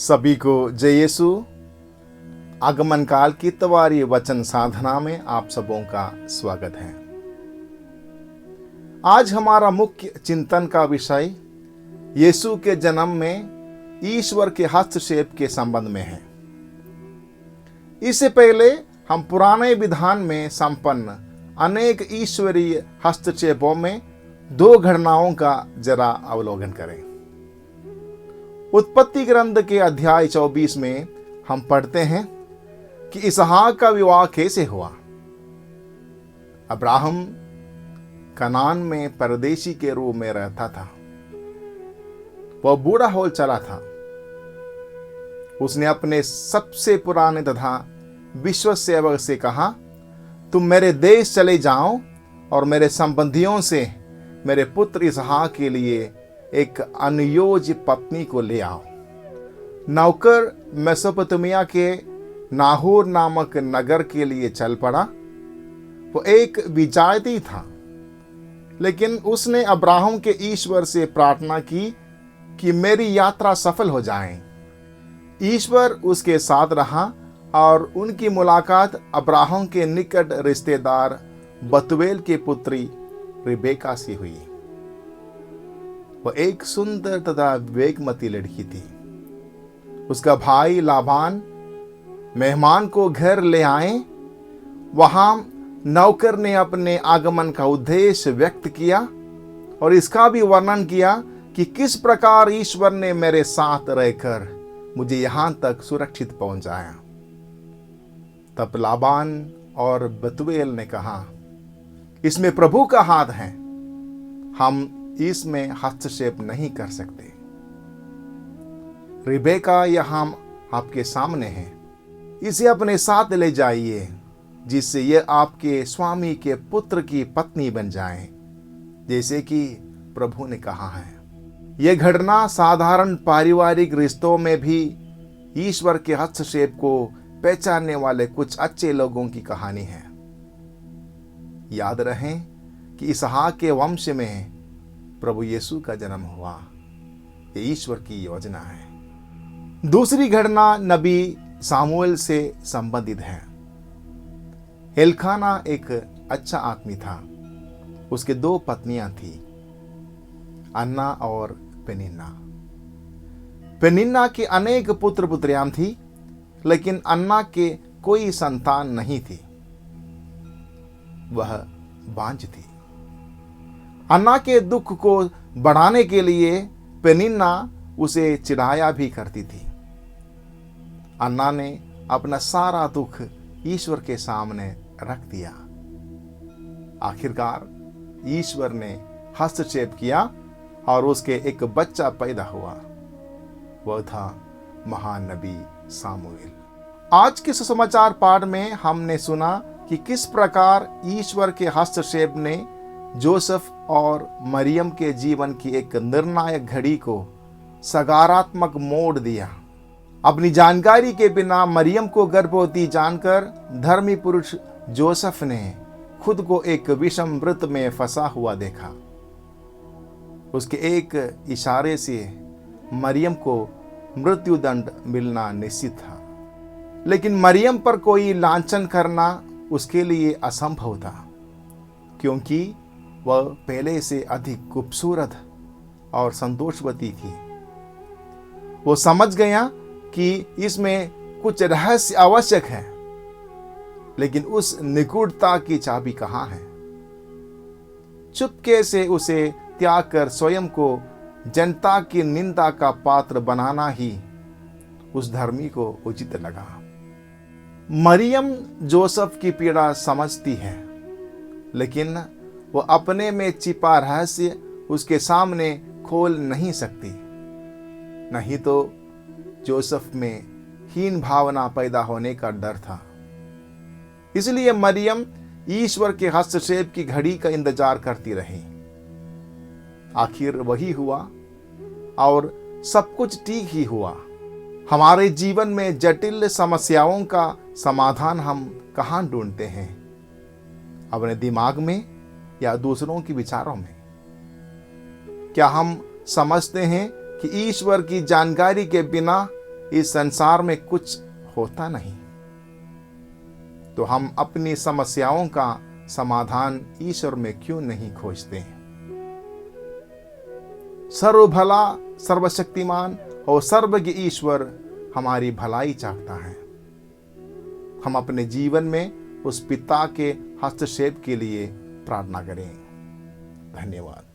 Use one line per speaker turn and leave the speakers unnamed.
सभी को जय यीशु। आगमन काल की त्वारी वचन साधना में आप सबों का स्वागत है। आज हमारा मुख्य चिंतन का विषय यीशु के जन्म में ईश्वर के हस्तक्षेप के संबंध में है। इससे पहले हम पुराने विधान में संपन्न अनेक ईश्वरीय हस्तक्षेपों में दो घटनाओं का जरा अवलोकन करें। उत्पत्ति ग्रंथ के अध्याय 24 में हम पढ़ते हैं कि इसहाक का विवाह कैसे हुआ। अब्राहम कनान में परदेशी के रूप में रहता था। वह बूढ़ा हो चला था। उसने अपने सबसे पुराने तथा विश्व सेवक से कहा, तुम मेरे देश चले जाओ और मेरे संबंधियों से मेरे पुत्र इसहाक के लिए एक अनुयोज्य पत्नी को ले आओ। नौकर मेसोपोटामिया के नाहोर नामक नगर के लिए चल पड़ा। वो एक विजाती था, लेकिन उसने अब्राहम के ईश्वर से प्रार्थना की कि मेरी यात्रा सफल हो जाए। ईश्वर उसके साथ रहा और उनकी मुलाकात अब्राहम के निकट रिश्तेदार बतूएल के पुत्री रिबेका से हुई। वह एक सुंदर तथा विवेकमती लड़की थी। उसका भाई लाबान मेहमान को घर ले आए। वहां नौकर ने अपने आगमन का उद्देश्य व्यक्त किया और इसका भी वर्णन किया कि किस प्रकार ईश्वर ने मेरे साथ रहकर मुझे यहां तक सुरक्षित पहुंचाया। तब लाबान और बतूएल ने कहा, इसमें प्रभु का हाथ है, हम इसमें हस्तक्षेप नहीं कर सकते। रिबेका यहां आपके सामने है। इसे अपने साथ ले जाइए, जिससे यह आपके स्वामी के पुत्र की पत्नी बन जाए, जैसे कि प्रभु ने कहा है। यह घटना साधारण पारिवारिक रिश्तों में भी ईश्वर के हस्तक्षेप को पहचानने वाले कुछ अच्छे लोगों की कहानी है। याद रहे कि इसहाक के वंश में प्रभु यीशु का जन्म हुआ। ये ईश्वर की योजना है। दूसरी घटना नबी सामुएल से संबंधित है। एल्काना एक अच्छा आदमी था। उसके दो पत्नियां थी, अन्ना और पेनिन्ना। पेनिन्ना के अनेक पुत्र पुत्रियां थी, लेकिन अन्ना के कोई संतान नहीं थी। वह बांझ थी। अन्ना के दुख को बढ़ाने के लिए पेनिन्ना उसे चिढ़ाया भी करती थी। अन्ना ने अपना सारा दुख ईश्वर के सामने रख दिया। आखिरकार ईश्वर ने हस्तक्षेप किया और उसके एक बच्चा पैदा हुआ। वह था महान नबी सामुएल। आज के सुसमाचार पाठ में हमने सुना कि किस प्रकार ईश्वर के हस्तक्षेप ने जोसेफ और मरियम के जीवन की एक निर्णायक घड़ी को सकारात्मक मोड़ दिया। अपनी जानकारी के बिना मरियम को गर्भवती जानकर धर्मी पुरुष जोसेफ ने खुद को एक विषम वृत्त में फंसा हुआ देखा। उसके एक इशारे से मरियम को मृत्युदंड मिलना निश्चित था, लेकिन मरियम पर कोई लांछन करना उसके लिए असंभव था, क्योंकि वह पहले से अधिक खूबसूरत और संतोषवती थी। वो समझ गया कि इसमें कुछ रहस्य आवश्यक है, लेकिन उस निगूढ़ता की चाबी कहाँ है। चुपके से उसे त्याग कर स्वयं को जनता की निंदा का पात्र बनाना ही उस धर्मी को उचित लगा। मरियम जोसेफ की पीड़ा समझती है, लेकिन वो अपने में छिपा रहस्य उसके सामने खोल नहीं सकती। नहीं तो जोसेफ में हीन भावना पैदा होने का डर था। इसलिए मरियम ईश्वर के हस्तक्षेप की घड़ी का इंतजार करती रही। आखिर वही हुआ और सब कुछ ठीक ही हुआ। हमारे जीवन में जटिल समस्याओं का समाधान हम कहाँ ढूंढते हैं? अपने दिमाग में या दूसरों के विचारों में? क्या हम समझते हैं कि ईश्वर की जानकारी के बिना इस संसार में कुछ होता नहीं, तो हम अपनी समस्याओं का समाधान ईश्वर में क्यों नहीं खोजते हैं? सर्वभला, सर्वशक्तिमान और सर्वज्ञ ईश्वर हमारी भलाई चाहता है। हम अपने जीवन में उस पिता के हस्तक्षेप के लिए प्रार्थना करें। धन्यवाद।